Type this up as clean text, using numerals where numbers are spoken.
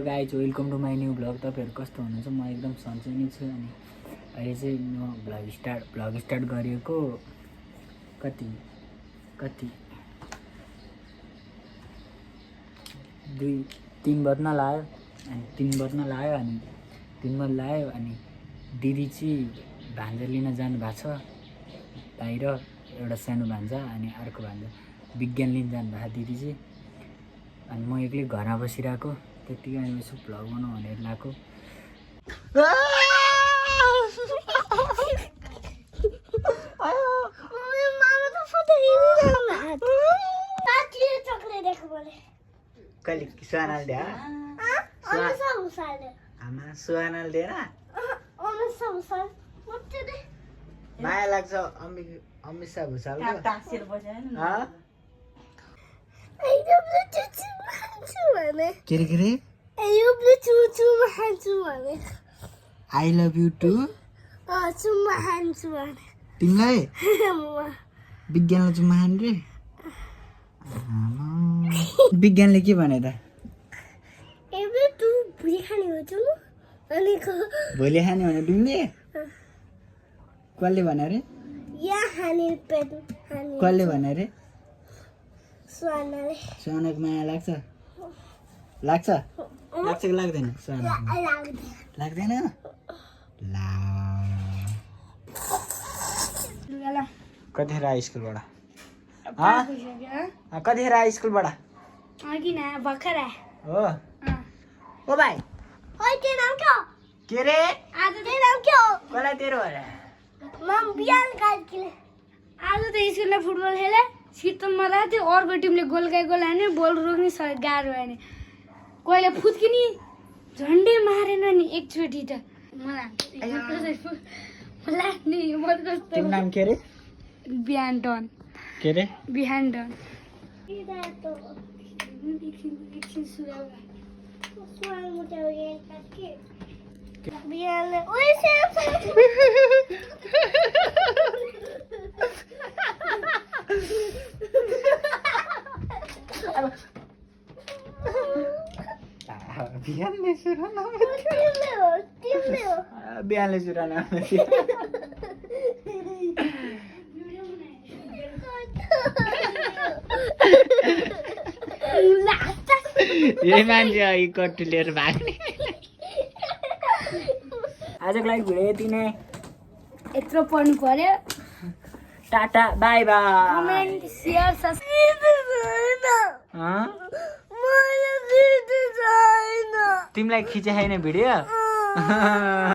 Guys welcome to my new blog. तपाईँहरू कस्तो हुनुहुन्छ? म एकदम सन्चै नै छु। अनि अहिले चाहिँ म भ्लग स्टार्ट गरेको कति 2-3 बज्न लाग्यो। अनि 3 बज्न लाग्यो अनि 3 बज्न लाग्यो अनि दिदी चाहिँ भान्जा लिन जानुभएको छ बाहिर। एउटा सानो भान्जा अनि अर्को भान्जा विज्ञान लिन जानुभएको दिदी चाहिँ। अनि म एक्लै घरमा बसिरहेको, त्यतिकै अनि यसो भ्लग बनाउँ भनेर लगाएको। कहिले सुहानाले दिए आमा सुहानाले दिएर माया लाग्छ अमिषा भुषालको। के रे आई लभ यु टु तिमीलाई विज्ञानलाई चुम्मा खानु रे। विज्ञानले के भने त भोलि खाने भने तिमीले कसले भने रे? कसले भने रे? सुहानाको माया लाग्छ कि लाग्दैन? लाग्दैन। कतिखेर आयो स्कुलबाट? कतिखेर आयो स्कुलबाट? हो ओ भाइ के रे? कसलाई तेरो भएर? आज त स्कुलमा फुटबल खेले, शीतलमा राख्यो, अर्को टिमले गोल हान्यो, बल रोक्ने गाह्रो भयो नि। कहिले फुत्किनी झन्डै मारेन नि एकचोटि त। तिम्रो नाम के रे? बिहान के रे? बिहान बिहानले सुराना यही मान्छे अघि कट्टु लिएर भाग्ने। आजको लागि भिडियो यति नै। यत्रो पढ्नु पर्यो। Tata bye by. Comment share तिमीलाई खिचे छैन भिडियो?